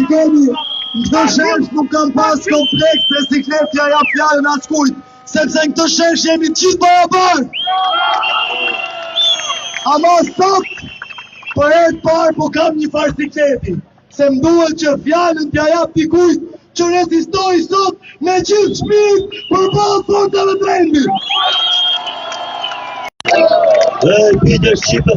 shikoni, në këtë shesh nuk kam pas kompleks se sikletja ja fjallën askujt, sepse në këtë shesh jemi qitë barabar. Ama sot, për herë parë po kam një farë sikleti, se më duhet që fjallën t'ja jap dikujt që rezistoj sot me gjithë shpirt për balë forcave të rendit. Peter Shqipe.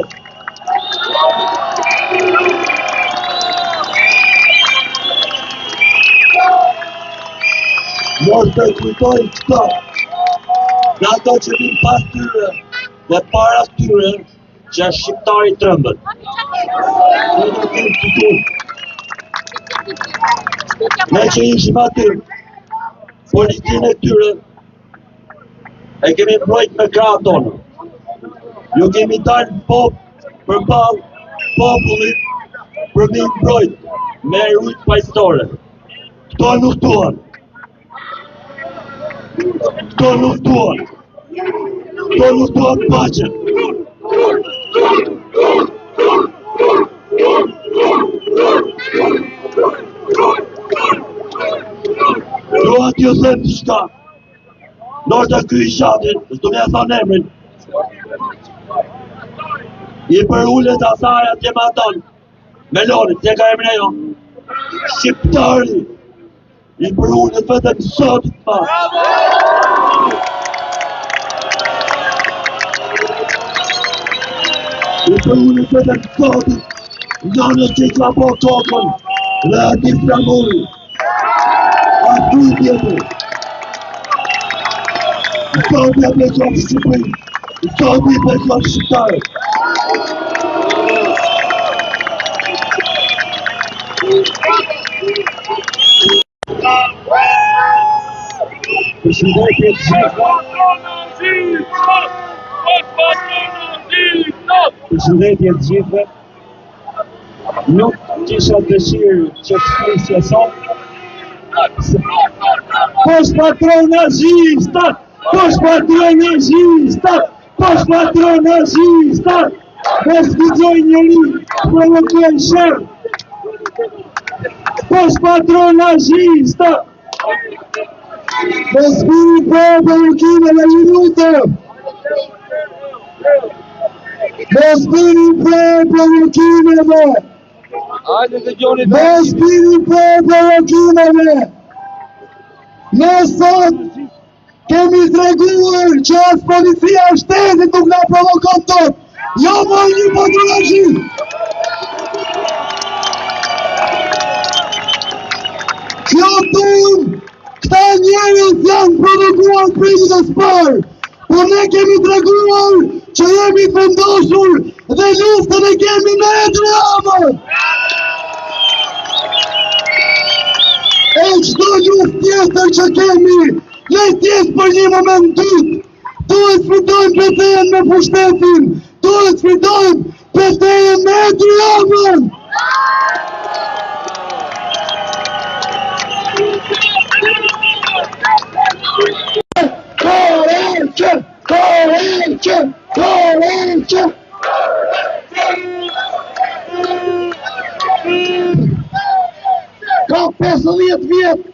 Mos të kujtojnë këto, nga ato që vinë pas tyre dhe para tyre që është shqiptari trëmbët. Ne do t'im të tunë. Ne që ishim aty, politinë e tyre, e kemi mbrojt me krahët tonë. Ju kemi dalë për balë popullit për me mbrojt me rujt pajtore. Këto luftuan. Këto luftuan. Këto luftuan paqen. Doa t'ju them diçka. Nërta ky i shatin, s'du me thonë emrin. I për ullet asaja të maton, Melonit, që ka emrin e jo, shqiptari, i për ullet vetëm sotit pa. I për ullet vetëm sotit, njonës që i ka po kokën, dhe ati flamuri, ati tjetër. Sotit e beson Shqipëri, sotit e beson shqiptari. Përshëndetje të gjithëve. Përshëndetje të gjithëve. Nuk kisha dëshirë që të flisja sot. Posh patron nazistat! Posh patron nazistat! Posh patron nazistat! Posh vizoj njëri provokojnë shërë! Posh patron nazistat! Posh bini provokime në lutëm! Posh bini provokime! Posh bini provokime! Ne sot kemi treguar që as policia e shtetit nuk na provokon tot. Jo më një patronazhi. Kjo tonë, këta njerëz janë provokuar prej të parë, por ne kemi treguar që jemi të vendosur dhe luftën e kemi me drama. E çdo luftë tjetër që kemi, ne tjetë për një moment dytë, tu e sfidojmë betejën me pushtetin, tu e sfidojmë betejën me drama. Korejqë! Korejqë! Korejqë! Ka 50 vjetë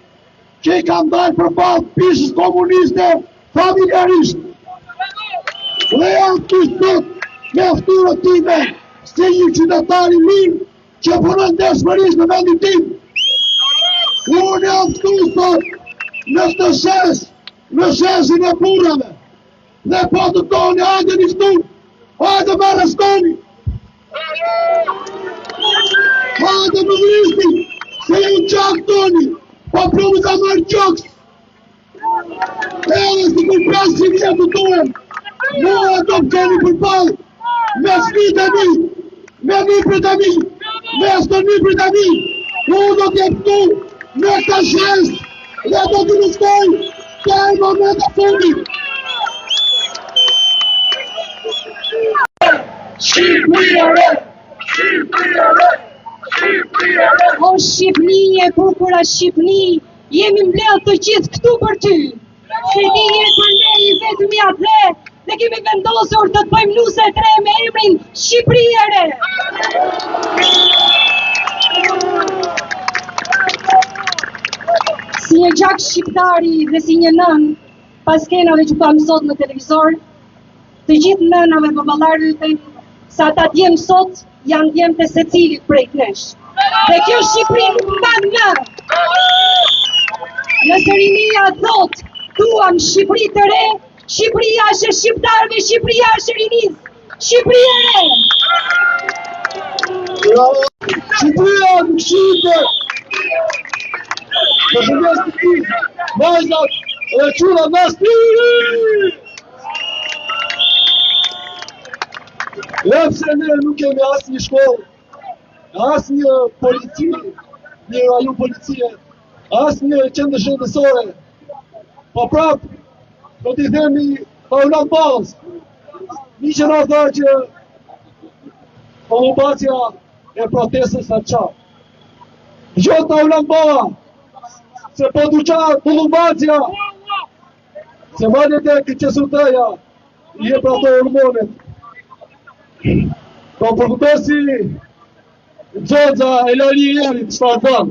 që i kam dalë për balë pishës komuniste familjarisht. Dhe janë të sot me ftyrën time si një qytetari mirë që punën dëshmërisht në vendin tim. Unë jam këtu sot në këtë shesh, në sheshin e burrave. Dhe po të toni, hajde një shtu, hajde me restoni. Hajde me vrishti, se ju qak toni, po pruvi ka marrë qokës. Edhe si kur 500 vjetë tuem, mua do të keni për balë, me shvit e mi, me niprit e mi, me stërniprit e mi, unë do t'jem tu, me këta shesh, dhe do t'i luftoj, të e moment e fundit. Shqipëri! Shqipëri! O Shqipëni e bukura Shqipëni, jemi mbledhur të gjithë këtu për ty. Se ti je për ne i vetëm i atë dhe kemi vendosur të të bëjmë nuse të re me emrin Shqipëri e re. Si një gjak shqiptari dhe si një nën, pas skenave që kam sot në televizor, të gjithë nënave baballarëve them se ata djemë sot janë djemë të secilit prej nesh. Dhe kjo Shqipëri nuk mban më. Nëse rinia thot, duam Shqipëri të re, Shqipëria është e shqiptarëve, Shqipëria është e rinisë, Shqipëri e re. Shqipëria nuk shitet. Përshëndes të gjithë, vajzat dhe çuna nastiri! Lepse ne nuk kemi asë një shkollë, asë një polici, një rajon policie, asë një qendër shëndetësore. Po prapë, do t'i themi Paulan Balës, një që na tha që Polubacia e protestës në qarë. Gjotë Paulan Bala, se po duqarë Polubacia, se valet e këtë qësutëja, i e pra të hormonet. Po përkëtosi Gjodza e Lali Erit, Shtarzan.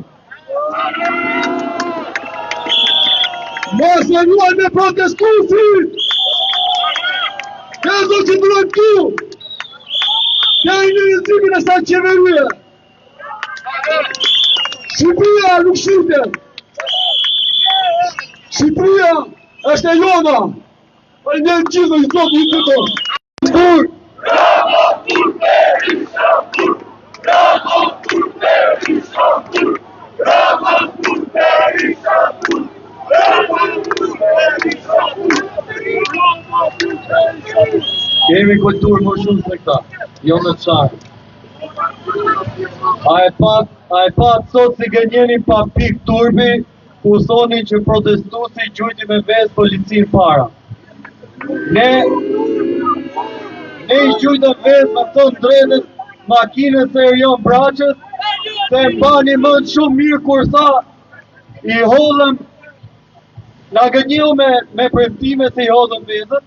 Mos e luaj me protestusit! Këzo që të rojtë tu! Këja i një rëzimin e sa qeveruje! Shqipëria nuk shitet! Shqipëria është e jona! A i një gjithë i zotë i të tonë! Kemi kulturë më shumë se këta, jo në qarë. A e pat sot si gënjeni pa pik turbi, ku thoni që protestuesi gjujti me ves policin para. Ne i gjujtë ves me thonë drejtës makinës e Erion Braqës, se mbani mënd shumë mirë kur tha i hodhëm, na gënjiu me premtime se i hodhëm vezët,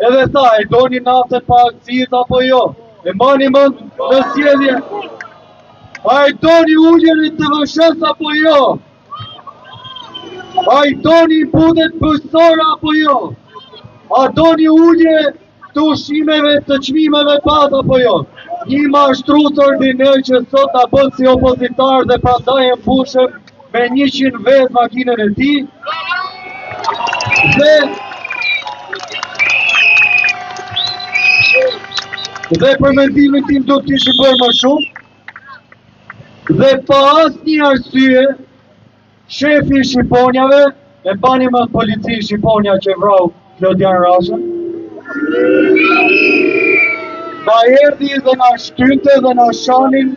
edhe tha, e doni naftën pa akcizë apo jo, e mbani mënd në sjellje, a i doni ulljen e të vëshës apo jo, a i doni budet bësora apo jo, a doni ullje të ushqimeve të çmimeve pat apo jo. Një mashtrues ordiner që sot na bën si opozitar dhe prandaj e mbushëm me 100 vezë makinën e tij. Dhe për mendimin tim do të kishim bërë më shumë. Dhe pa asnjë arsye, shefi i Shqiponjave, e bani më polici i Shqiponja që vrau Klodian Rashën, na erdhi dhe na shtynte dhe na shanin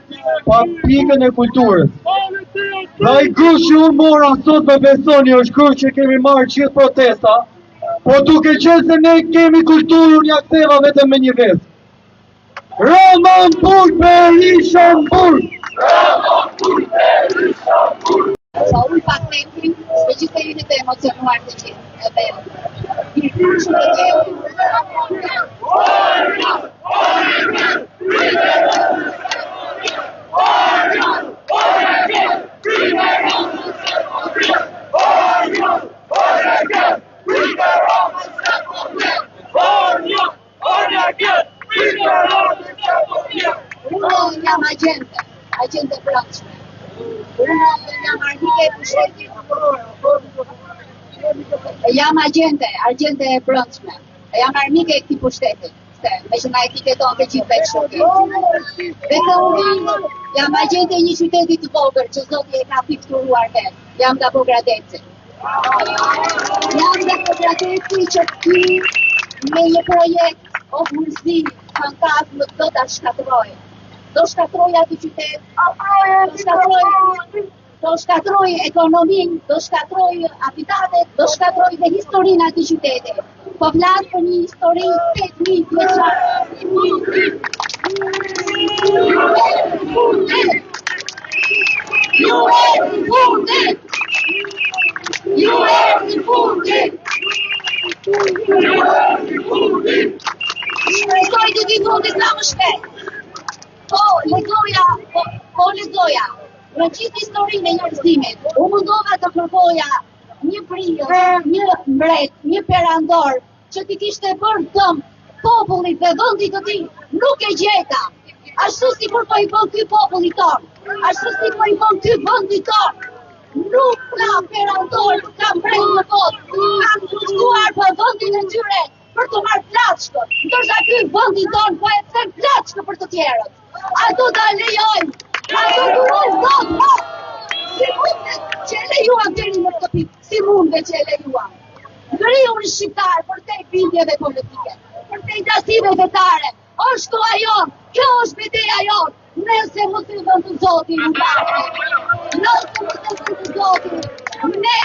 pa pikën e kulturës. Dhe i grush që unë mora sot me besoni është grush që kemi marrë gjithë protesta, po duke qenë se ne kemi kulturë unë ja ktheva vetëm me një vezë. Romanburg, Berishamburg! Romanburg, Berishamburg! Sa unë pak tempi, me gjithë e jeni të emocionuar të gjithë. Jam agente brendshme. Unë jam armike e pushtetit. Jam agente e brendshme. Jam armike e këtij pushteti. Me që na etiketon të gjithë veç shoqë. Vetëm unë jam agente e një qyteti të vogël që Zoti e ka pikturuar vetë. Jam nga Bogradeci. Jam nga Bogradeci që ti me një projekt ofërzi fantazmë do ta shkatroj. Do shkatroj atë qytet, do shkatroj ekonominë, do shkatroj habitatet, do shkatroj dhe historinë atë qyteti. Po flas për një histori 8000 vjeçare. Shpresoj të vi fundit sa më shpejt. Po, lezoja, Në gjithë historinë e njerëzimit, u mundova të kërkoja një prill, një mbret, një perandor që t'i kishte bërë dëm popullit dhe vendit të tij, nuk e gjeta. Ashtu si kur po i bën ky populli ton, ashtu si po i bën ky vendi ton. Nuk ka perandor, ka mbret në botë, kanë luftuar për vendin e tyre për të marrë plaçkë, ndërsa ky vendi ton po e them plaçkë për të tjerët. Ato ta lejojnë. Ato duhet zot. Si mundet që e lejuan deri në këtë pikë? Si mundet që e lejuan? Ngriu në shqiptar për te bindjeve politike, për te dasive vetare. Është koha jon, kjo është betejë jon. Nëse mos i vën të Zoti në barë. Nëse mos i vën të Zoti, ne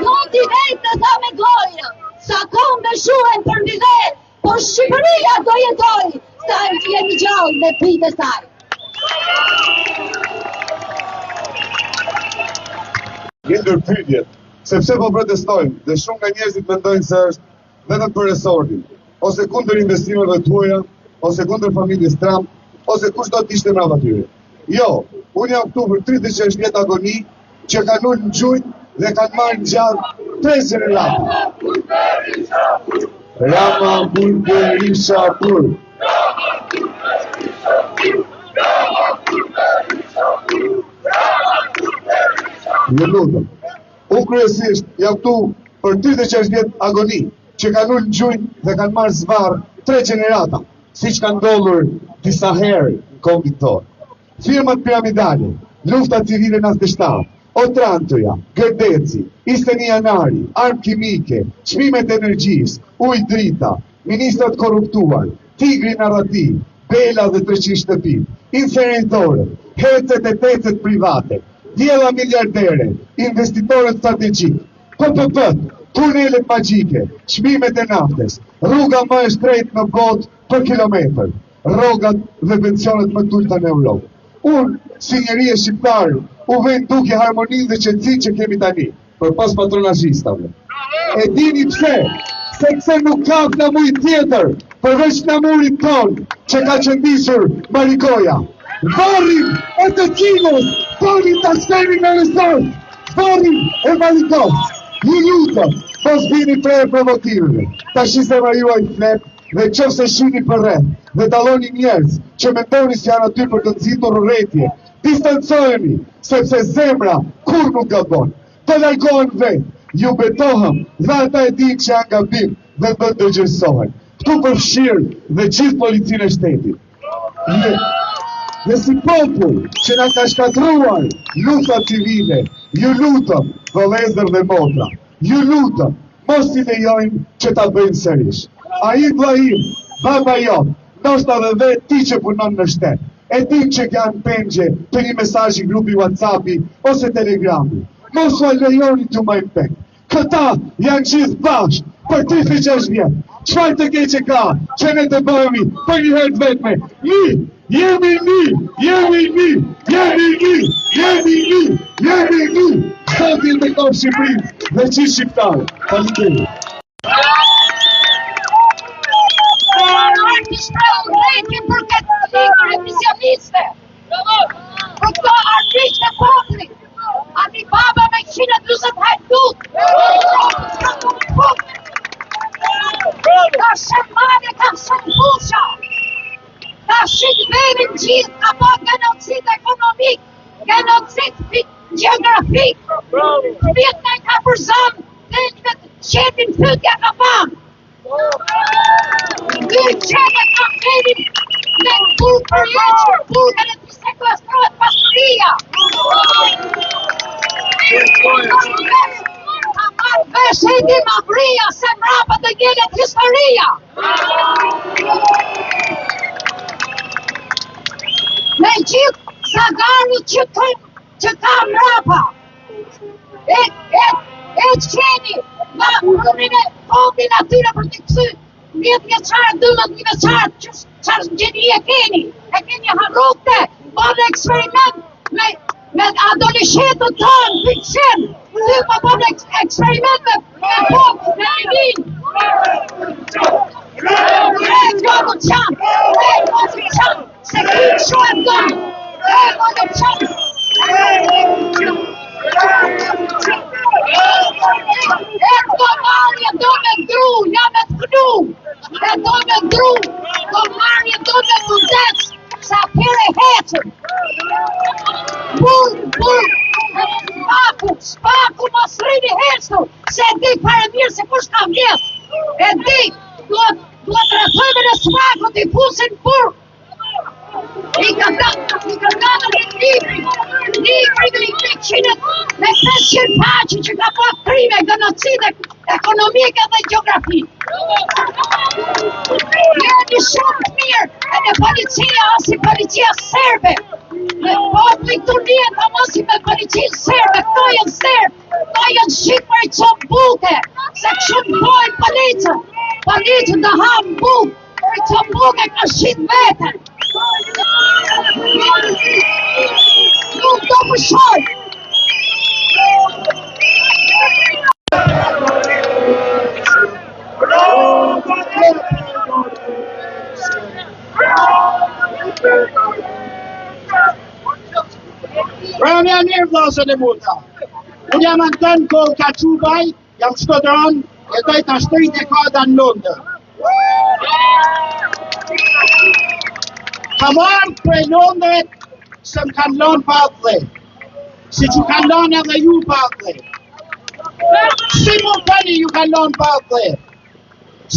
Zoti vetë të tha me gojë, sa kombe shuhen për mbi vetë, por Shqipëria do jetoj, sa jemi gjallë me bitë e saj. Një ndër pyetjet, sepse po protestojmë dhe shumë nga njerëzit mendojnë se është vetëm për resortin, ose kundër investimeve tuaja, ose kundër familjes Trump, ose kushdo të ishte mbrapa tyre. Jo, unë jam këtu për 36 vjet agoni që kanë ullë në gjujtë dhe kanë marrë në gjallë 3 generata. Rama Burberisha Kur. Ju lutem. Unë kryesisht jam këtu për 36 vjet agoni që kanë ullë në gjujtë dhe kanë marrë zvarë 3 generata, siç kanë ndodhur disa herë në kombin tonë. Firmat piramidale, lufta civile në 97, Otrantoja, Gërdeci, Isteni Janari, armë kimike, çmimet e energjisë, ujë drita, ministrat korruptuar, tigri narrativ, bela dhe 300 shtëpi, inserenitore, hecet e tecet private, djela miljardere, investitorët strategjik, PPP-t, tunelet magjike, çmimet e naftes, rruga më e shtrejtë në botë për kilometër, rrogat dhe pensionet më të ulta në Europë. Unë, si njeri e shqiptarë, u vend duke harmoninë dhe qetësinë që kemi tani, për pas patronazhistave. E dini pse? Sepse nuk ka flamuj tjetër, përveç flamurit tonë që ka qëndisur Marikoja. Varrin e të Kinës, varrin të shtemi në resort, varrin e Marikos. Ju lutëm, mos vini prej provokativeve. Tash se ma juaj flep, dhe qofse shini për rreth, dhe dalloni njerëz që mendoni se janë aty për të nxitur urrëtie, distancoheni, sepse zemra kur nuk gabon. Të largohen vetë, ju betohem dhe ata e dinë që janë gabim dhe do të dëgjësohen. Këtu përfshirë dhe gjithë policinë e shtetit. Dhe si popull që na ka shkatruar lufta civile, ju lutëm, vëllezër dhe motra, ju lutëm, mos i lejojmë që ta bëjmë sërish. Ai Ibrahim, baba jonë, ndoshta dhe vetë ti që punon në shtet, e dim që kanë pengje për një mesazh i grupi WhatsAppi ose Telegrami. Mos u lejoni të majmë peng. Këta janë gjithë bashkë për 36 vjet. Çfarë të keqe ka që ne të bëhemi për një herë të vetme? Jemi Zoti i bekon Shqipërinë dhe gjithë shqiptarët. Faleminderit. Ti shpreh drejtin për këtë ligër e misionistëve. Për këto armiq të popullit. Ani baba me 140 hajdut. Ka shemane, ka shumë fusha. Ka shqit venin gjithë, ka po genocid ekonomik, genocid geografik. Vjetë në ka përzëm dhe në qetin fytja ka banë. Ky qene ka venin me burë për leqë, burë e të sekwestrohet pasuria. Ka marrë vesh e di mabria se mrapa të gjellet historia. Me gjithë zagarët që ka mrapa. E qeni nga mërin e fondin atyre për të kësy 10 vjeçarë, 12 vjeçarë, që qarë gjeni e keni harrukte, bën eksperiment me adoleshentët tonë, pyqen, ty po bën eksperiment me popë, me limin. Revolucion, se këtë shumë tonë, revolucion. Marje do me ndru, ja me të kënu, e do me ndru, Marje do me mundes, sa pire heqën. Spaku mos rrini heqëtu, se di pare mirë se kush ka vjetë, e di, duhet rëthëve në spaku t'i fusin burë. I ka gëtë libri me 500 paqe që ka po krime, genocide ekonomike dhe geografi. Jeni shumë të mirë e në policia ose policia serbe. Me popli këtu njën të mosi me policia serbe, këto janë serbe, këto janë shqipë për i qonë buke, se këshu të bojnë policën. Policën të hamë buke, për i qonë buke ka shqitë vetën. Nuk do përshoj. Bravo janë mirë vlasën e muta. Unë jam Anton Koll Kachubaj, jam shkodron, jetoj të shtrit e kada në Londër. Ka marrë prej Londrit se më kanë lonë padhe, si që kanë lonë edhe ju padhe. Si më tani ju kanë lonë padhe.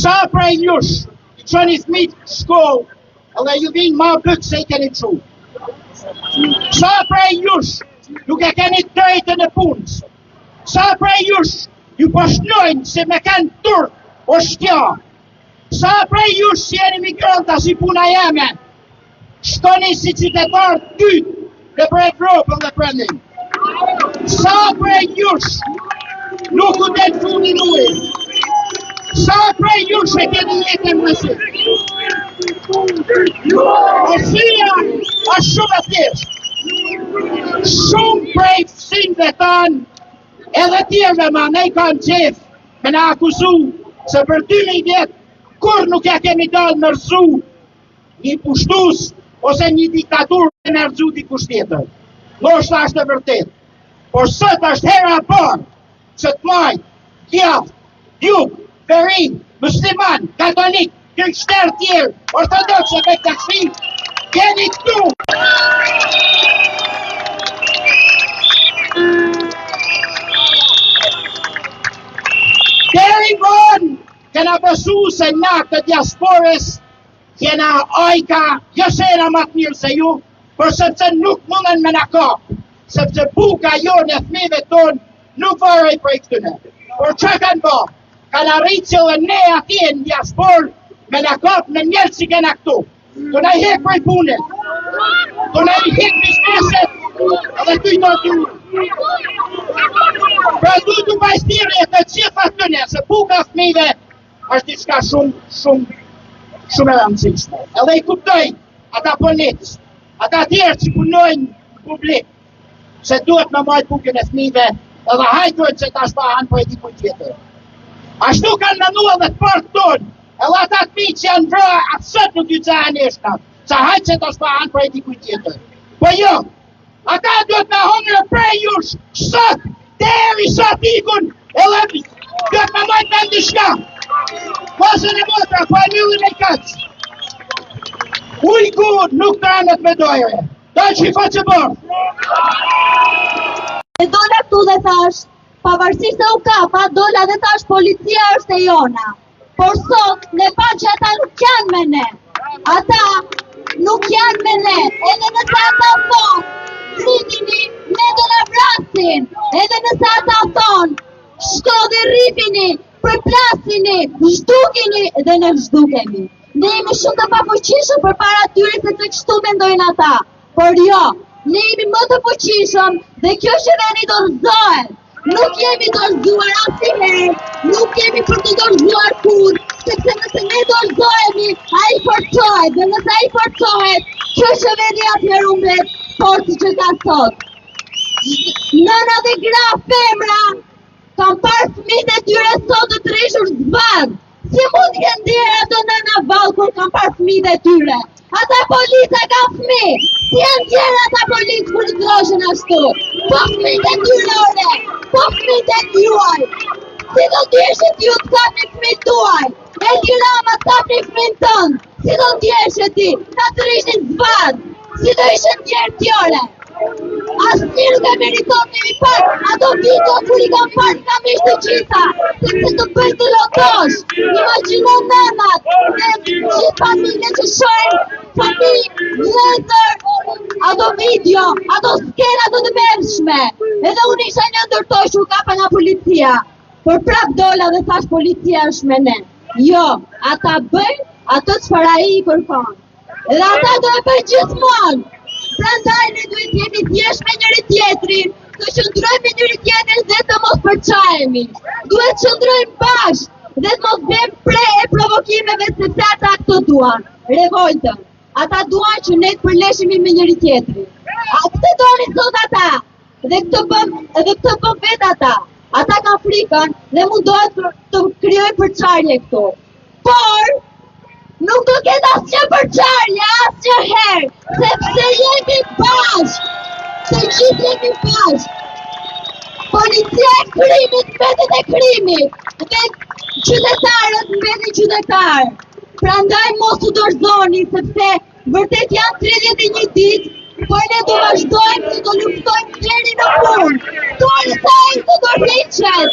Sa prej jush, i qëni thmit shkollë, edhe ju vinë ma bëtë se i keni qu. Sa prej jush, nuk e keni drejtën e punës. Sa prej jush, ju poshnojnë se me kanë turk o shtja. Sa prej jush si jeni migranta si puna jeme, shtoni si qytetarë dytë dhe për Evropën dhe prendin. Sa prej jush, nuk u del fundin ujë. Sa prej jush e keni jetën mësit. Asia është shumë e thjeshtë. Shumë prej fësinëve tanë, edhe tjerëve ma ne i kanë qefë me na akuzu se për 2000 vjetë kur nuk ja kemi dalë në rëzu një pushtus ose një diktatur në rëzu dikush tjetër. Ndoshta është e vërtet, por sot është hera e parë që të majtë, djathtë, jug, perin, musliman, katolik, krishter tjerë, ortodoxe, bektashi, jeni këtu. Deri vonë, kena besu se na të diaspores, jena ajka, jo se jena ma të mirë se ju, por sepse nuk mundën me na kapë, sepse buka jo në fmive tonë nuk varej për i këtëne. Por që kanë ba? Kanë arritë që dhe ne atje në diaspor me na kapë në njërë që kena këtu. Të ne hek për i punët, të ne hek bizneset, edhe ty do t'ju. Pra du t'u bajstire e të qefa këtëne, se buka fmive është diçka shumë e rëndësishme. Edhe i kuptoj ata policë, ata tjerë që punojnë publik, se duhet me majtë bukën e fmive, edhe hajtojnë që ta shpahan për e dikuj tjetër. Ashtu kanë menua dhe të partë tonë, edhe ata të mi që janë vrë, atësët nuk ju cahen eshtat, që hajtë që ta shpahan për e dikuj tjetër. Po jo, ata duhet me hongre prej jush, sot, deri sot ikun, edhe duhet me majtë me ndishka. Pasën e motra, po e njëllin e kaqë. Ujgur nuk të anët me dojre. Da që i fa që bërë. E dola këtu dhe thash, pavarësisht se u kapa, dola dhe thash policia është e jona. Por sot, ne pa që ata nuk janë me ne. Ata nuk janë me ne. Edhe nëse ata thonë, rritini, ne do në vrasin. Edhe nëse ata thonë, shko dhe rritini, përplasini, zhdukini dhe ne zhdukemi. Ne jemi shumë të pafuqishëm për para tyre se të kështu mendojnë ata. Por jo, ne jemi më të fuqishëm dhe kjo qeveri dorëzohet. Nuk jemi dorëzuar asnjëherë, nuk jemi për të dorëzuar kurrë, sepse nëse ne dorëzohemi, ai forcohet dhe nëse ai forcohet, Kjo shëvelia të herumbet, por si që ka sot. Nëna dhe gra femra, kam parë fëmijët e tyre sot të rishur zbadh. Si mund të jenë ndjerë ato nëna vallë kur kam parë fëmijët e tyre? Ata polica ka fëmijë, si janë ndjerë ata policë kur të droshen ashtu? Po fëmijët e tyre ore, po fëmijët e juaj. Si do t'jeshet ju të kapni fëmijët tuaj? Edi Rama të kapni fëmijën tënë. Si do t'jeshet ti? Ta të rishin zbadh. Si do ishen ndjerë tjore? Asnjë nuk e meriton një pak ato video kur i kam parë nga mish të gjitha, sepse të bëjnë të lotosh. Imagjino nënat dhe gjithë familje që shohin familje vëllezër ato video, ato skena të mërshme. Edhe unë isha një ndërtosh u kapa nga policia. Por prap dola dhe thash policia është me ne. Jo, ata bëjnë ato çfarë ai i kërkon. Edhe ata do e bëjnë gjithmonë. Prandaj ne duhet jemi thjesht me njëri tjetrin, të qëndrojmë me njëri tjetrin dhe të mos përçahemi. Duhet qëndrojmë bashkë dhe të mos bëjmë prej e provokimeve sepse ata këto duan. Revoltën. Ata duan që ne të përleshemi me njëri tjetrin. A këtë doni sot ata? Dhe këtë bën vetë ata. Ata kanë frikën dhe mundohet të krijojnë përçarje këtu. Por nuk do ketë asnjë përçarje, asnjëherë, sepse jemi bashkë, të gjithë jemi bashkë. Policia e krimit mbetet e krimit, dhe qytetarët mbeten qytetarë. Prandaj mos u dorëzoni, sepse vërtet janë 31 ditë, por ne do vazhdojmë dhe do luftojmë deri në fund. Dorësa ai të dorëhiqet.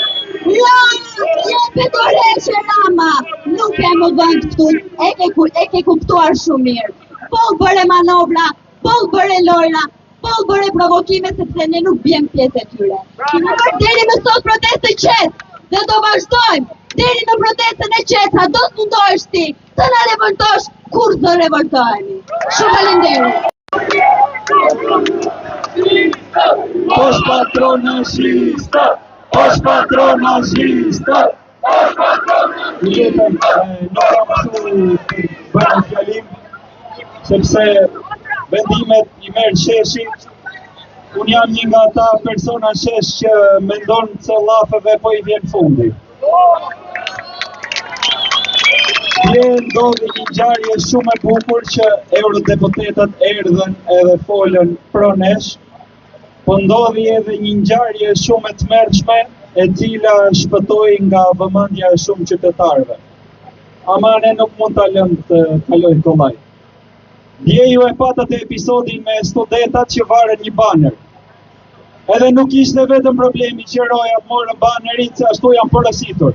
Jepe dorëheqe Rama, nuk e më vend këtu, e ke kuptuar shumë mirë. Poll bëre manovra, poll bëre lojra, poll bëre provokime sepse ne nuk bjem pjesë e tyre. Deri më sot protestë qetë dhe do vazhdojmë. Deri në protestën e qeta do të mundohesh ti të na revoltosh kur do revoltohemi. Shumë faleminderit. Os patronazista, os patronazista, os patronazista. Nuk kam mësu bërë fjalim, sepse vendimet i merë sheshi. Unë jam një nga ta persona shesh që mendon se llafeve po i vjen fundi. Ndodhi një ngjarje shumë e bukur që eurodeputetët erdhën edhe folën pro nesh, po ndodhi edhe një ngjarje shumë e tmerrshme e cila shpëtoi nga vëmendja e shumë qytetarëve. Ama ne nuk mund ta lëmë të kalojë kollaj. Dje ju e patët episodin me studentat që varen një baner. Edhe nuk ishte vetëm problemi që rojat morën banerin se ashtu janë porositur.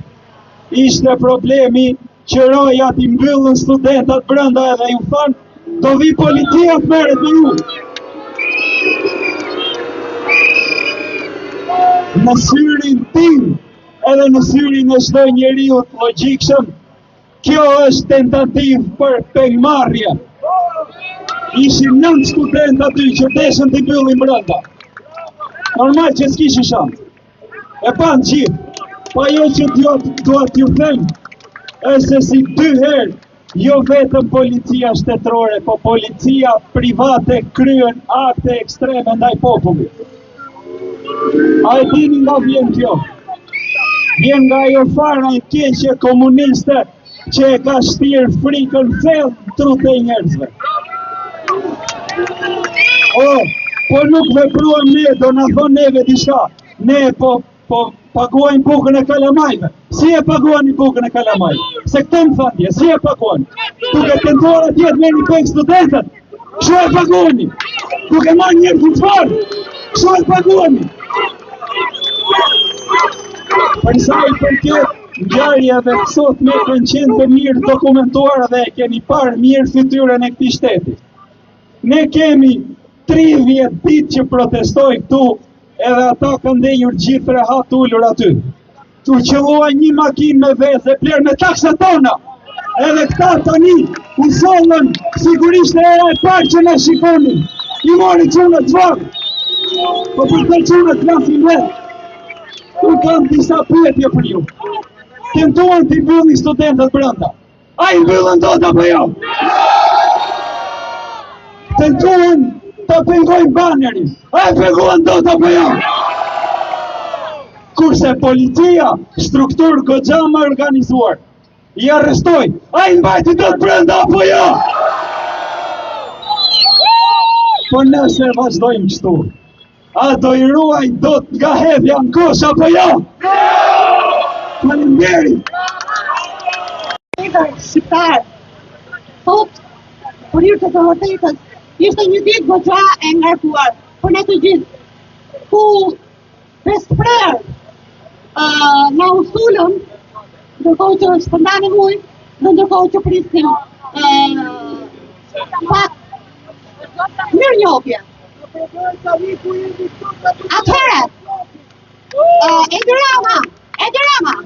Ishte problemi që rojat i mbyllën studentat brenda edhe ju thanë, do vi policia të merret me ju. Në syrin tim, edhe në syrin e çdo njeriu të logjikshëm, kjo është tentativë për pengmarrje. Ishin 9 studentë aty që deshën t'i mbyllin brenda. Normal që s'kishin shans. E panë gjithë, pa jo që duat t'ju them, është se si 2 herë, jo vetëm policia shtetërore, po policia private kryen akte ekstreme ndaj popullit. A e dini nga vjen kjo? Vjen nga ajo fara e keqe komuniste që e ka shtirë frikën thellë në trut e njerëzve. Po nuk vepruam ne, do na thonë neve diçka. Ne po paguajnë bukën e kalamajve. Si e paguani bukën e kalamajve? Se këtë më thëndje, si e paguani? Duke tentuar atje të merrni peng studentët, kështu e paguani. Duke marrë njerëz të çfarë, kështu e paguani. Për sa i përket ngjarjeve sot me kanë qenë të mirë dokumentuara dhe e keni parë mirë fytyrën e këtij shteti. Ne kemi 30 ditë që protestoj këtu, edhe ata kanë ndenjur gjithë rehat ullur aty. Tu qëllua një makinë me vezë e plerë me taksat tona. Edhe këta tani u sollën sigurisht e era e parë që ne shikonin. I mori çunat zvak. Po për të çunat flasin vetë. Unë kam disa pyetje për ju. Tentuan t'i mbyllin studentët brenda. A i mbyllën dot apo jo? tentuan të pengojnë banerin. A e penguan dot apo jo? Kurse policia, strukturë goxha më organizuar, i arrestoi. A i mbajti dot brenda apo jo? Po nëse vazhdojmë kështu, a do i ruaj dot nga hedhja në kosh apo jo? Faleminderit. Shqiptar, thot, për hir të vërtetës, ishte një ditë goxha e ngarkuar për ne të gjithë, ku Vesprer na usulën, ndërkohë që shpërndanim ujë, dhe ndërkohë që prisnim pak mirënjohje. Atëherë, Edi Rama,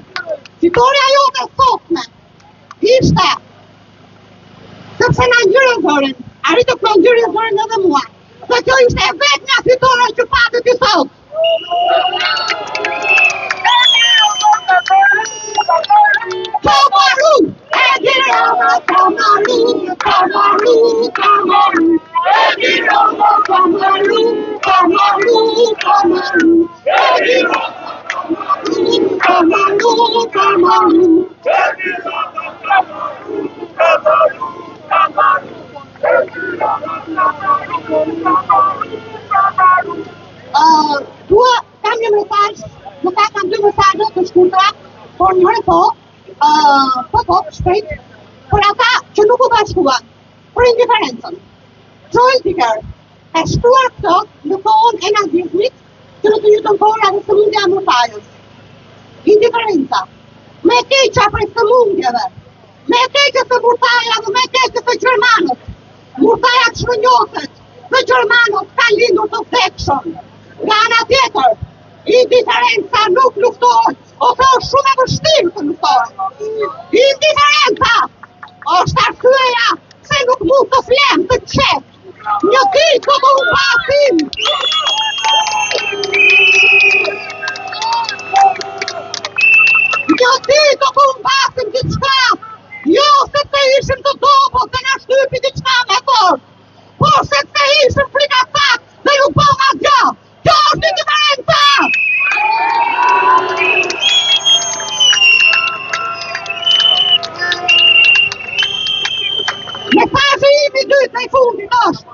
fitoria jote sotme ishte sepse na ngjyrën zërin, arritë të ngjyrën zërin edhe mua. Dhe kjo ishte e vetmja fitore që patët i sot. Kamaru, Edi Rama, Kamaru, Edi Rama, Kamaru, Edi Rama, Kamaru. Kam një mesazh, kam dy mesazhe të shkurtra, por njëherë po, shpejt, për ata që nuk u bashkuan, për indiferencën. Joel Dicker e shkruar këtë në kohën e nazizmit, që në të njëjtën kohë edhe sëmundja e murtajës. Indiferenca, me keqa prej sëmundjeve, me keqës së murtaja dhe me keqës së gjermanët. Murtaja çmënjoset dhe gjermanët kanë lindur të vdekshëm. Nga ana tjetër, indiferenca nuk luftohet, ose është shumë e vështirë të luftohet. Indiferenca është arsyeja se nuk mund të flem të qetë. Një ditë do të humbasim. Një ditë do të humbasim diçka, jo sepse ishim të dobët dhe na shtypi diçka me fortë, por sepse ishim frikasat dhe nuk bëmë asgjë. Kjo është indiferenca. Mesazhi im i dytë i fundit është: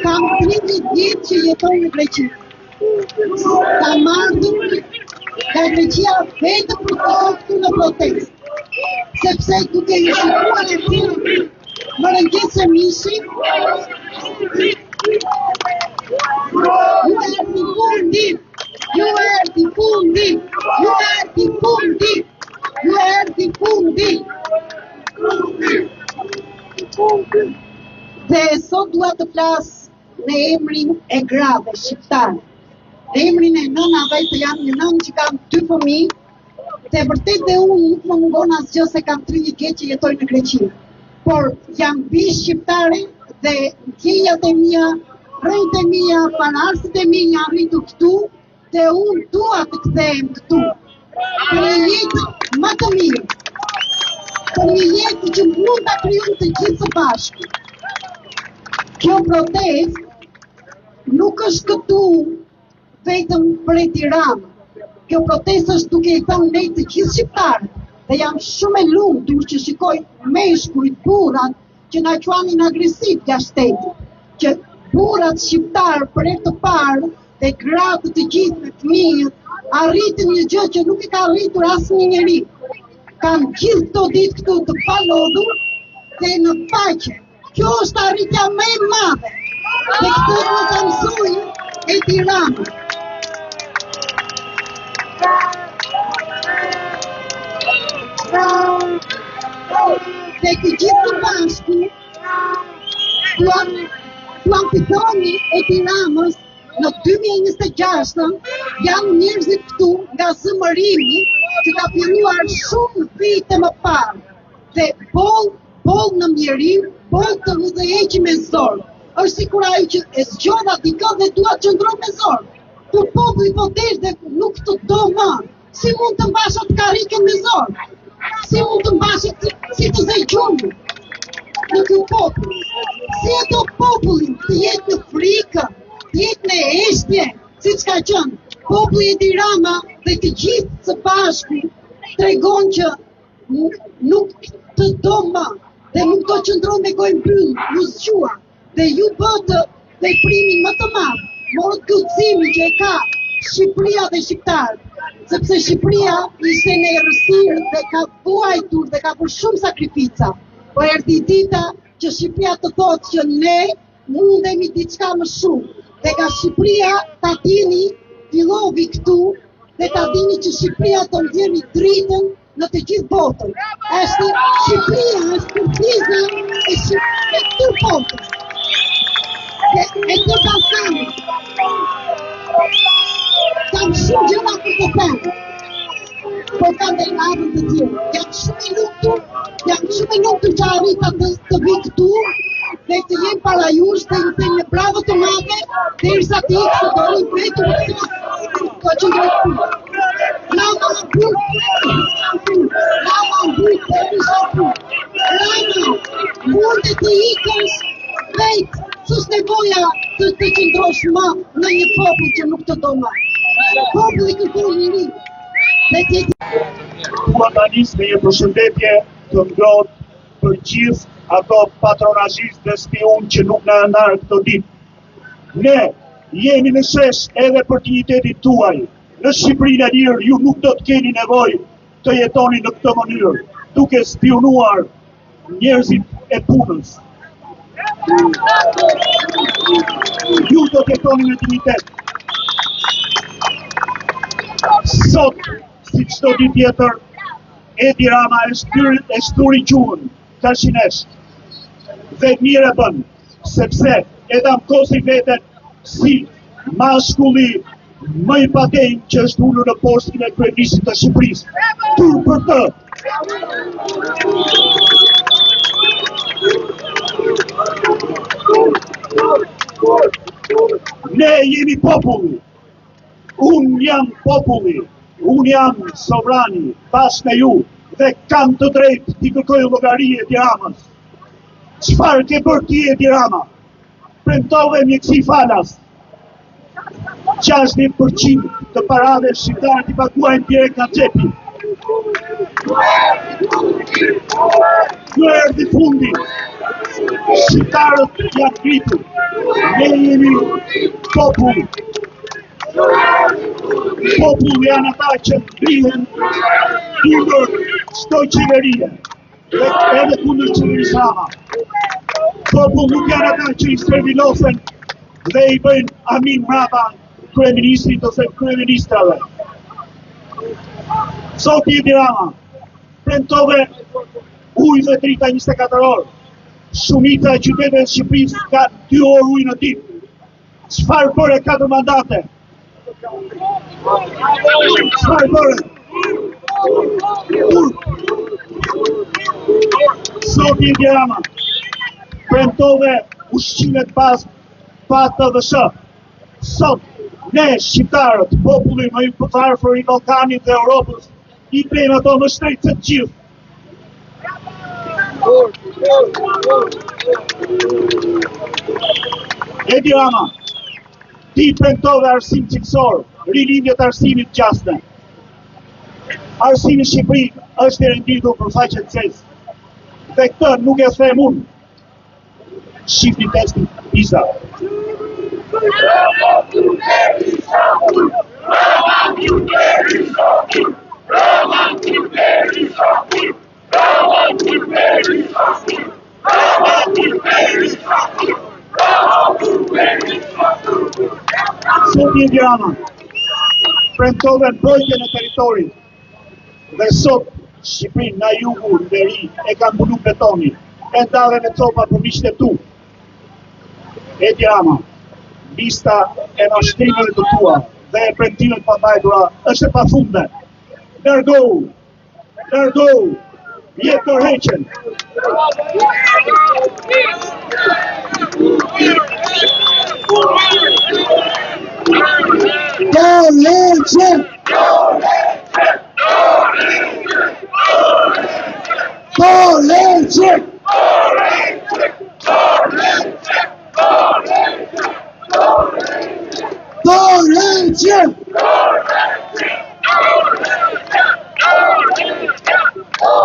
Kam 30 vjet që jetoj në Greqi. Kam ardhur nga Greqia vetëm për të qenë këtu në protestë. Sepse duke i shikuar e tjerë më rëngjese mishi, ju erdi fundi. Dhe sot dua të flas në emrin e grave shqiptare, në emrin e nënave, se jam një nënë që kam 2 fëmijë, dhe vërtet dhe unë nuk më mungon asgjë se kam 30 vjet që jetoj në Greqi. Por jam bi shqiptare dhe ndjenjat e mia, rrejt e mia, panarsit e mi janë rritur këtu, dhe unë dua të kthehem këtu. Për një jetë më të mirë, për një jetë që mund ta krijojmë të gjithë së bashku. Kjo protest nuk është këtu vetëm për e Tiranë. Kjo protest është duke I thënë ne të gjithë shqiptarët. Dhe jam shumë e lumtur që shikoj meshkujt, burrat që na quanin agresiv jashtë shtetit. Që burrat shqiptar për herë të parë dhe gratë të gjithë me fëmijët arritën një gjë që nuk I ka arritur asnjë njeri. Kanë gjithë këto ditë këtu të palodhur dhe në paqe. Kjo është arritja më e madhe. Dhe këtë do ta mësojë e Tirana. Dhe të gjithë të bashku duan fitoni e Tiranës në 2026 janë njerëzit këtu nga zëmërimi që ka filluar shumë vite më parë. Dhe boll në mjerim, boll të vëdhëheqi me zor. Është sikur ai që e zgjodha dikë dhe dua të qëndron me zor. Kur populli po desh dhe nuk të do më, si mund të mbash atë karikën me zor? Si mund të mbash si të zëjgjumi në ky popull? Si e do popullin të jetë në frikë, të jetë në heshtje, siç ka qenë populli I Tiranës dhe të gjithë së bashku tregon që nuk të do më dhe nuk do qëndron me gojë mbyllur, ju zgjua dhe ju bëtë veprimin më të madh, morët kujtësimin që e ka Shqipëria dhe shqiptarët, sepse Shqipëria ishte në errësirë dhe ka vuajtur dhe ka bërë shumë sakrifica. Po erdhi dita që Shqipëria të thotë që ne mundemi diçka më shumë. Dhe nga Shqipëria ta dini, fillovi këtu dhe ta dini që Shqipëria të ndjeri dritën në të gjithë botën. Është Shqipëria, është kërkiza e këtyr botës. E të Ballkanit. Kam shumë gjëra për të thënë, po kam dhe ardhën të tjerë. Jam shumë e lumtur që arrita të vi këtu dhe të jem para jush dhe ju them me bravo të madhe derisa të ikë të dori vetur të qëndroj këtu. Rama mund të ikësh vetë, s'është nevoja të qëndrosh më në një popull që nuk të do më. Populli kërkon njëri. Dua ta nis me një përshëndetje të ngrohtë për gjithë ato patronazhistë dhe spion që nuk na ndarë këto ditë. Ne jemi në shesh edhe për dignitetin tuaj. Në Shqipërinë e lirë ju nuk do të keni nevojë të jetoni në këtë mënyrë, duke spionuar njerëzit e punës. Ju do të jetoni me dignitet. Sot, si çdo ditë tjetër, Edi Rama e shturi gjuhën tarshinesht. Dhe mirë e bën, sepse e damkosi veten si mashkulli më I patejnë që është ulur në postin e kryeministit të Shqipërisë. Tur për të. Ne jemi populli. Unë jam populli. Unë jam sovrani, bashkë me ju, dhe kam të drejtë t'i kërkoj llogari Edi Ramës. Çfarë ke bërë ti Edi Rama? Premtove mjeksi falas. 60% të parave shqiptarët I paguajnë direkt nga xhepi. Kjo erdhi fundi. Shqiptarët janë gritur. Ne jemi popull. Populli janë ata që ngrihen kundër çdo qeverie. Dhe edhe kundër qeverisë Rama. Popull nuk janë ata që I servilosen dhe I bëjnë amin mrapa kryeministrit ose kryeministrave. Zoti Edi Rama, premtove ujë dhe drita 24 orë. Shumica e qyteteve të Shqipërisë ka 2 orë ujë në ditë. Çfarë bëre 4 mandate? Çfarë bëre? Zoti Edi Rama, premtove ushqimet bazë pa TVSH. Sot, ne, shqiptarët, populli më I afër I Ballkanit dhe Europës, I bëjmë ato më shtrejtë se të gjithë. Edi Rama, ti premtove arsim cilësor, rilindjet arsimit gjasme. Arsimi Shqipëri është i renditur për faqet CES. Dhe këtë nuk e them unë. Shifni testin PISA. Sot Edi Rama premtove mbrojtjen e territorit. Dhe sot Shqipërinë nga jugu deri e ka mbulu betoni, e ndave me copa për miqtë e tu. Edi Rama, lista e mashtrimeve të tua dhe e premtimet pa mbajtura është e pafunde. Largohu, jetë tërheqen.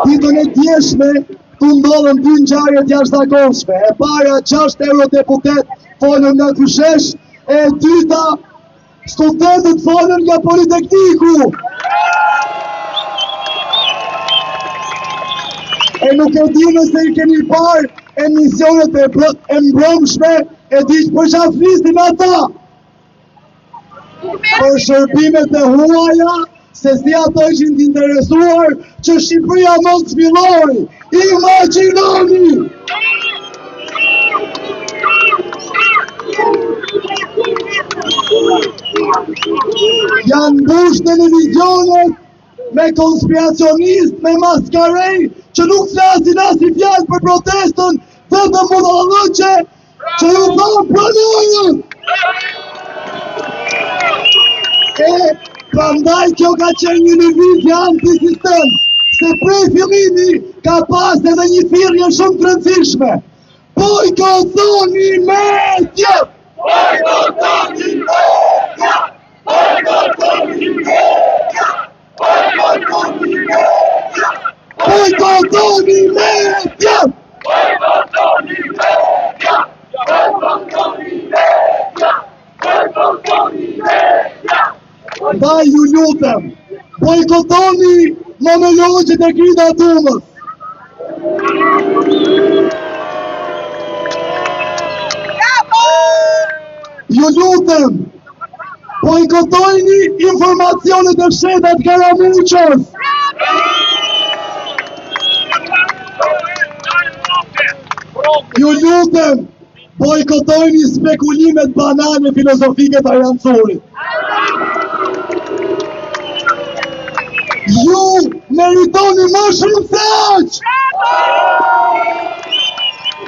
Ditën e djeshme të ndodhen dy ngjarje të jashtëzakonshme. E para 6 eurodeputet folën nga Kyshesh, e dyta studentët folën nga Politekniku. E nuk e di nëse i keni parë emisionet e mbrëmshme, e di që për çfarë flisin ata. Për shërbimet e huaja, se si ato ishin të interesuar që Shqipëria mos zhvilloj. Imagjinoni! Janë mbush televizionet me konspiracionist, me maskarej, që nuk flasin as një fjalë për protestën, vetëm budallëqe që ju thonë pranojnë. Prandaj kjo ka qenë një lëvizje antisistem, se prej fillimi ka pas edhe një thirrje shumë të rëndësishme. Bojkotoni media! Bojkotoni media! Bojkotoni media! Bojkotoni media! Bojkotoni media! Bojkotoni media! Bojkotoni media! Bojkotoni media! Ndaj ju lutem, bojkotoni monologjet e Grida Dumës. Ju lutem, bojkotojni informacionet e fshetat Karamuqës. Ju lutem, bojkotojni spekulimet banane filozofike të Ajancurit. Ju meritoni më shumë se aq!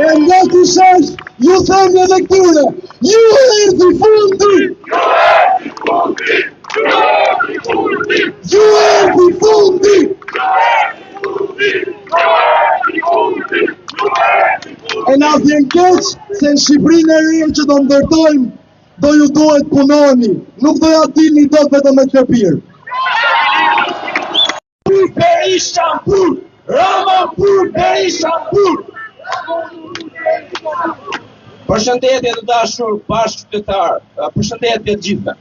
E nga Kyshesh, ju them edhe këtyre, ju erdhi fundi! Ju erdhi fundi! E na vjen keq se në Shqipërinë e re që do ndërtojmë, do ju duhet punoni, nuk do ja dilni dot vetëm me kërpir. Berishampur, Ramampur, Berishampur. Përshëndetje të dashur bashkëqytetar, përshëndetje të gjithëve.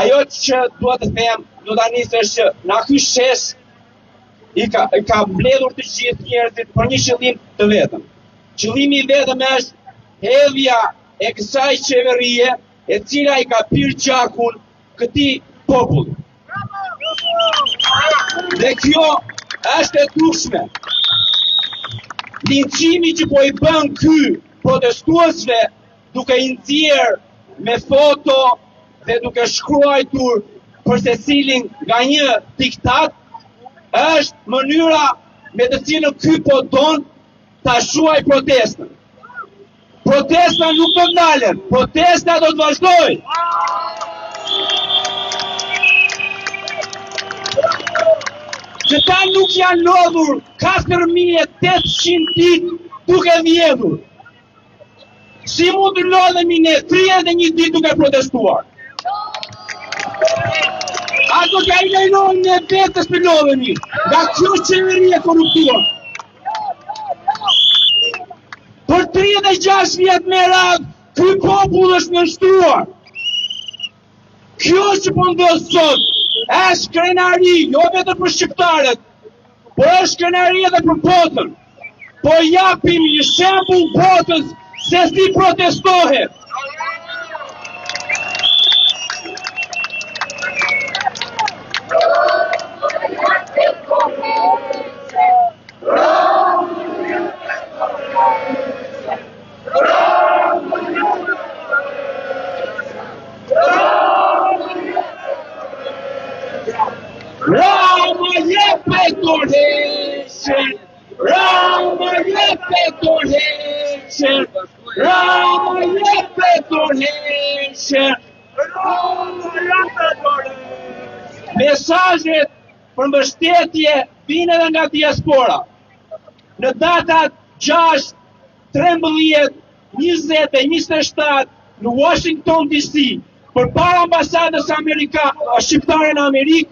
Ajo që dua të them, do ta nisësh që na Kyshesh i ka mbledhur të gjithë njerëzit për një qëllim të vetëm. Qëllimi i vetëm është hedhja e kësaj qeverie e cila i ka pirë gjakun këtij populli. Dhe kjo është e dukshme. Linçimi që po i bën ky protestuesve duke i nxjerr me foto dhe duke shkruar për secilin nga një diktat është mënyra me të cilën ky po don ta shuaj protestën. Protesta nuk do të ndalet, protesta do të vazhdojë. që ta nuk janë lodhur 4.800 ditë duke vjedhur. Si mund të lodhemi ne 31 ditë duke protestuar? Ato ka I lejnojnë në vetës të lodhemi, nga kjo qeveri e korruptuar. Për 36 vjetë me radhë, ky popull është nështruar. Kjo që po ndodh sot, është krenari, jo vetëm për shqiptarët, por është krenari edhe për botën. Po japim një shembull botës se si protestohet. Mesazhet për mbështetje vijnë edhe nga diaspora. Në datat 6, 13, 20 e 27 në Washington DC, përpara ambasadës shqiptare në Amerikë,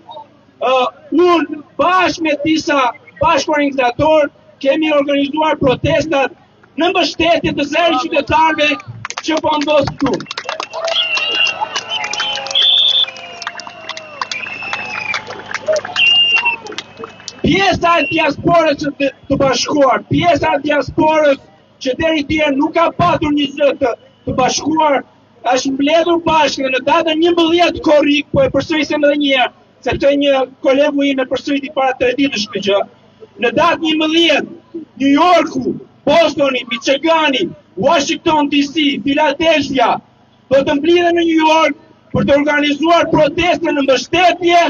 unë bashkë me disa bashkëorganizatorë kemi organizuar protestat në mbështetje të zëri qytetarëve që po ndodh këtu. Pjesa e diasporës të bashkuar, pjesa e diasporës që deri dje nuk ka patur një zë të bashkuar, është mbledhur bashkë dhe në datën 11 korrik, po e përsërisim edhe një herë, sepse një kolegu im e përsëriti para 3 ditësh këtë gjë. Në datën 11, New Yorku, Bostoni, Michigani, Washington DC, Philadelphia do të mblidhen në New York për të organizuar proteste në mbështetje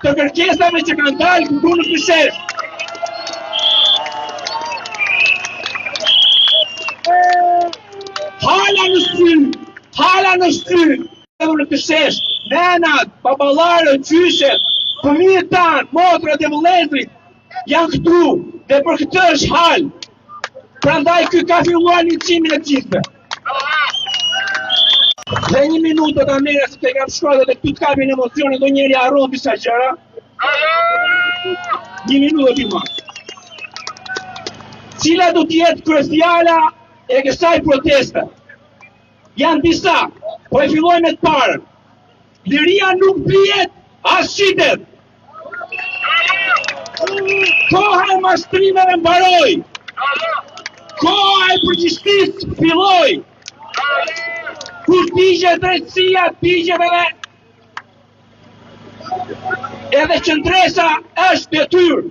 të kërkesave që kanë dalë këtu në Këshesh. Hala në sy, edhe në Këshesh, nenat, baballarët, gjyshet, fëmijët tanë, motrat e vëllezrit janë këtu dhe për këtë është hal. Prandaj ky ka filluar liçimin e gjithëve. Dhe një minutë do ta merre se kam shkruar dhe këtu të kapin emocione, do njëri harron disa gjëra. Një minutë do t'i marr. Cila do t'jetë kryefjala e kësaj proteste? Janë disa, po e filloj me të parën. Liria nuk blihet, as shitet. Koha e mashtrimeve mbaroi. Koha e përgjithësisë filloi. Kur tigjet drejtësia, tigjet edhe qëndresa është detyrë.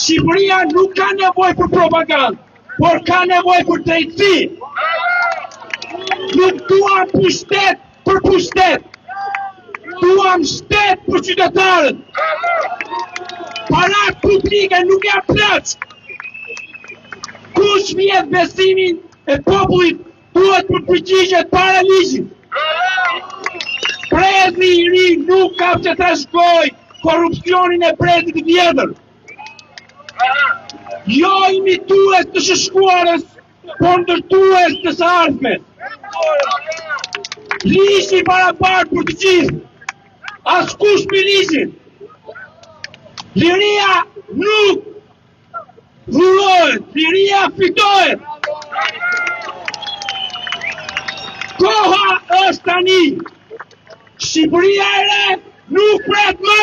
Shqipëria nuk ka nevojë për propagandë, por ka nevojë për drejtësi. Nuk duam pushtet për pushtet. Duam shtet për qytetarët. Parat publike nuk janë plot. Kush vjet besimin e popullit duhet për përgjigjet para ligjit. Prezi I ri nuk ka që të shkoj korrupsionin e prezit I vjetër. Jo imitues të shëshkuarës, por ndërtues të së ardhmes. Ligji I barabartë për të gjithë. Askush me ligjin. Liria nuk dhurohet, liria fitohet. Koha është tani. Shqipëria e re nuk pret më.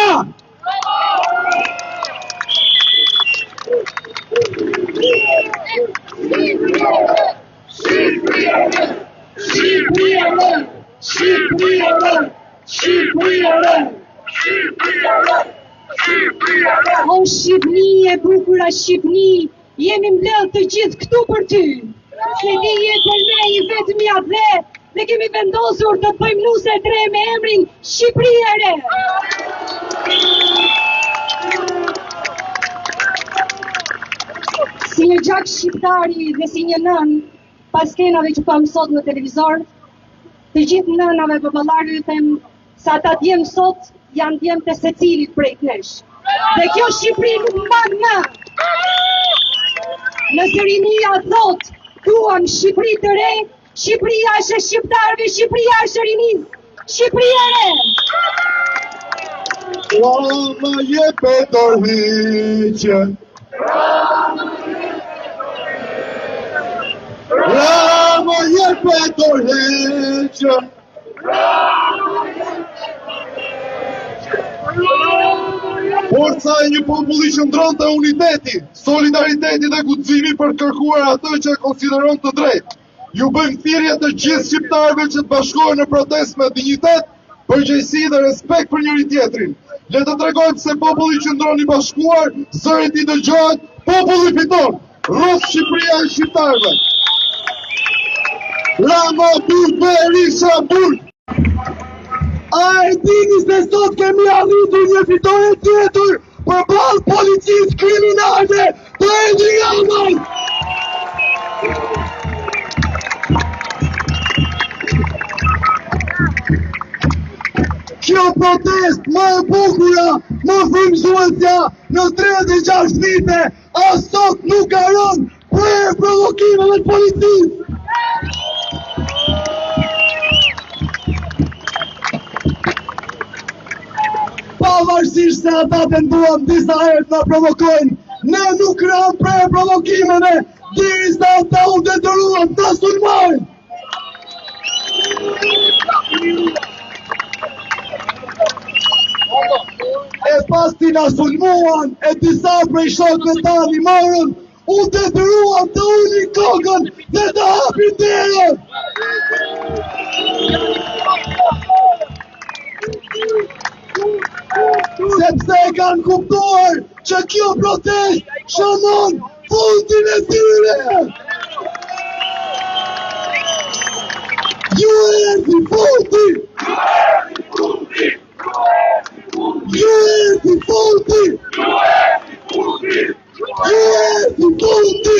O Shqipni e bukura Shqipni, jemi mbledhur të gjithë këtu për ty. Se ti je për ne I vetmi atë dhe kemi vendosur të bëjmë nuse 3 me emrin Shqipëri e re. Si një gjak shqiptari dhe si një nën, pas skenave që pam sot në televizor, të gjithë nënave baballarëve them se ata djem sot janë djem të secilit prej nesh. Dhe kjo Shqipëri nuk mban më. Nëse rinia thot, duam Shqipëri të re, Shqipëria është e shqiptarëve, Shqipëria është e rinisë, Shqipëri e re. Rama jepe dorëhiqje. Rama jepe dorëhiqje. Forca e një populli që ndronte uniteti, solidariteti dhe guximi për kërkuar atë që konsideron të drejtë. Ju bëjmë thirrje të gjithë shqiptarëve që të bashkohen në protestë me dinjitet, përgjegjësi dhe respekt për njëri tjetrin. Le të tregojmë se populli që ndron i bashkuar, zërit i dëgjohet, populli fiton. Rrof Shqipëria e shqiptarëve. Rama burg Berisha burg. A e dini se sot kemi arritur një fitore tjetër përballë policisë kriminale të Edi Ramës? Kjo protest më e bukura, më frymëzuesja në 36 vite, as sot nuk ka rënë për provokimeve të policisë. Pavarësisht se ata tentuan disa herë të na provokojnë, ne nuk rëm për provokimeve, derisa ata u detyruan të na sulmojnë. E pasi na sulmuan, e disa prej shokëve tanë morën, u detyruan të ulin kokën dhe të hapin derën. Sepse e kanë kuptuar që kjo protest shënon fundin e tyre. Ju erdhi fundi! Ju erdhi fundi! Ju erdhi fundi!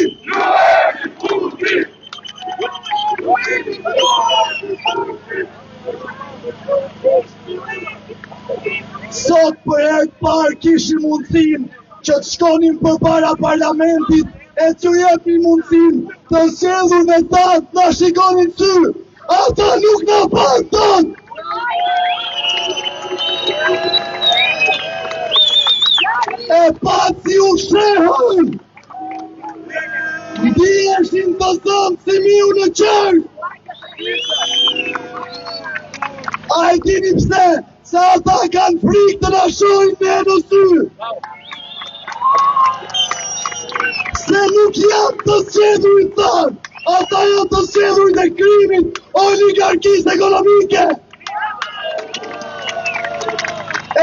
Sot për herë të parë kishim mundësinë që të shkonim përpara parlamentit e që jepnin mundësinë të zgjedhur me ta të na shikonin sy. Ata nuk na pan tot. E paci u shehën. Ndiheshin të zonë si miu në qërë. A e dini pse? Se ata kanë frikë të na shohin me në sy. Se nuk janë të zgjedhurit tanë, ata janë të zgjedhurit e krimit, oligarkisë ekonomike.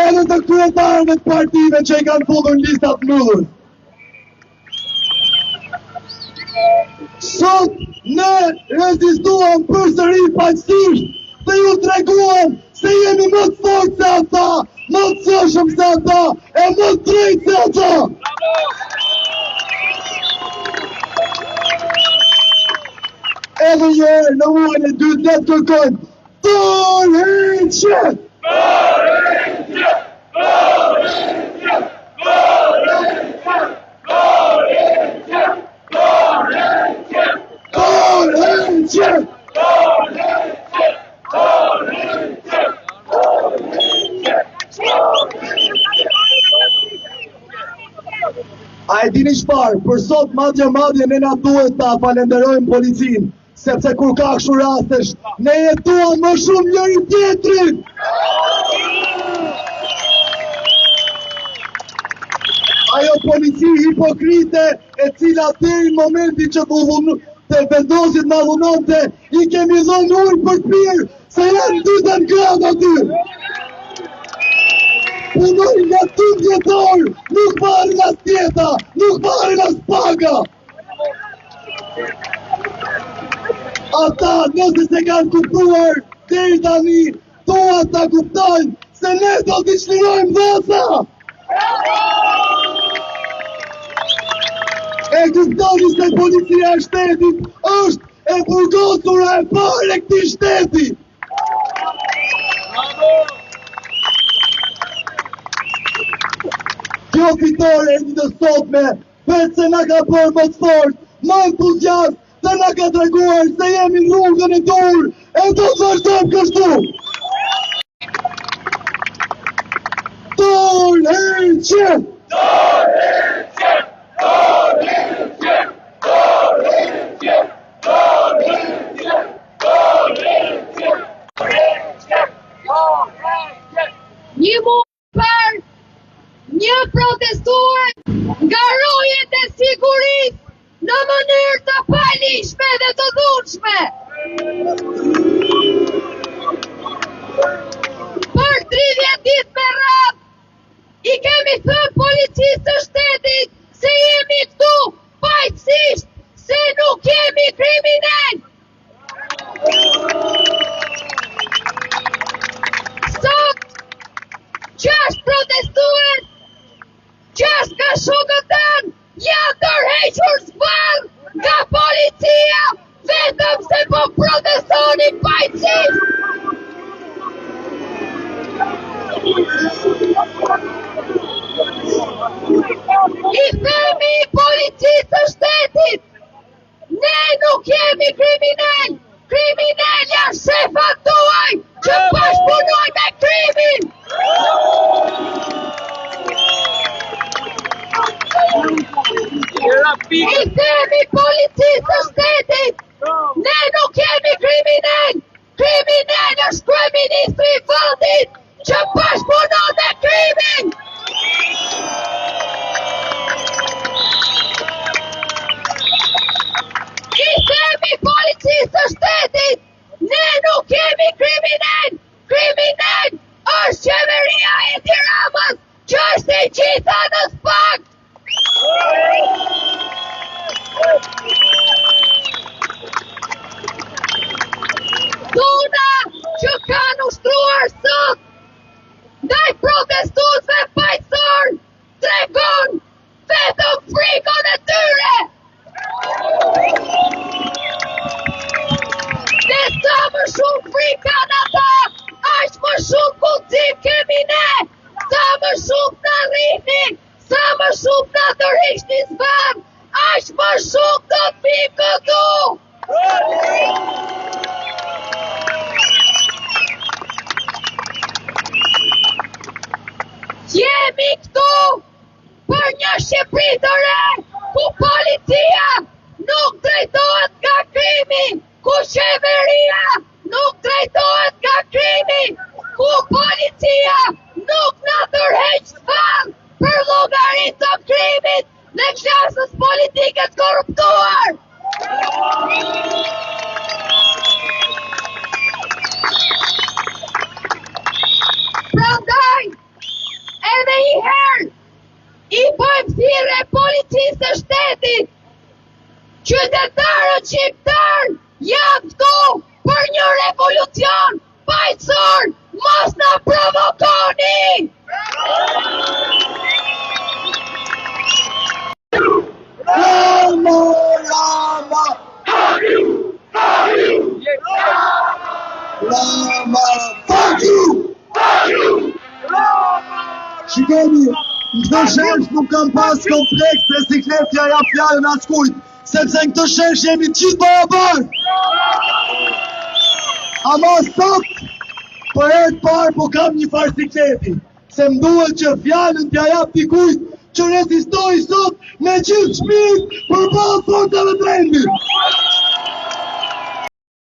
Edhe të kryetarëve të partive që i kanë futur listat mbyllur. Sot ne rezistuam përsëri paqësisht dhe ju treguam se jemi më të fortë se ata, më të shëshëm se ata, e më të drejtë se ata. Edhe njerë në muajin e dytë le të kërkojmë dorëheqje! Dorëheqje! Dorëheqje! Dorëheqje! Dorëheqje! Dorëheqje! A e dini çfarë? Për sot madje ne na duhet ta falenderojmë policinë, sepse kur ka kështu rastesh, ne jetuam më shumë njëri tjetrin. Ajo polici hipokrite e cila deri në momentin që të vendosit na dhunonte, i kemi dhënë ujë për të pirë, se janë 20 gradë aty. Punoj nga 12 orë, nuk marrin as tjeta, nuk marrin as paga. Ata nëse se kanë kuptuar, deri tani, duhet ta kuptojnë se ne do t'i çlirojmë dhasa. E kuptoni se policia e shtetit është e burgosura e parë e këtij shteti. Kjo fitore e një të sotme, vetë se na ka bërë më të fort, më entuziast, dhe na ka treguar se jemi në rrugën e dur, e do të vazhdojmë kështu. Dorheqje! Dorheqje! Dorheqje! Dorheqje! Dorheqje! Dorheqje! Dorheqje! Një muaj për një protestuar nga rojet e sigurisë në mënyrë të palishme dhe të dhunshme. Për 30 ditë me radhë, i kemi thënë policisë të shtetit se jemi këtu pajtësisht, se nuk jemi kriminal. Sot, 6 protestues, 6 nga shokët tanë, janë tërhequr zbarë nga policia, vetëm se po protestonin pajtësisht. I themi policisë të shtetit, ne nuk jemi kriminal, kriminal janë shefat tuaj që bashkëpunojnë me krimin. I themi policisë të shtetit, ne nuk jemi kriminal, kriminal është kryeministri i vendit që bashkëpunon me krimin. I themi policisë të shtetit, ne nuk jemi kriminal, kriminal është qeveria e Edi Ramës që është e gjitha në spakt. Dhuna që kanë ushtruar sot ndaj protestuesve paqësor tregon vetëm frikën e tyre. Dhe sa më shumë frikë kanë ata, aq më shumë guxim kemi ne. Sa më shumë na rrihni, sa më shumë na tërhiqni zban, aq më shumë do të vim këtu. Jemi këtu për një Shqipëri të re, ku policia nuk drejtohet nga krimi, ku qeveria nuk drejtohet nga krimi, ku policia nuk na tërheq zban për llogaritë të krimit në klasës politike të korruptuar. Prandaj, edhe i herë, i bëjmë thirrje policisë të shtetit, qytetarët shqiptar janë këtu për një revolucion paqësor, mos na provokoni! Rama, Rama! Rama, fuck you! Shikoni, në këtë shesh nuk kam pas kompleks se sikletja ja fjallën askujt, sepse në këtë shesh jemi gjithë barabar. Ama sot, për herë të parë po kam një farë sikleti, se më duhet që fjallën t'ja jap dikujt që rezistoj sot me gjithë shpirt për balë forcave të rendit.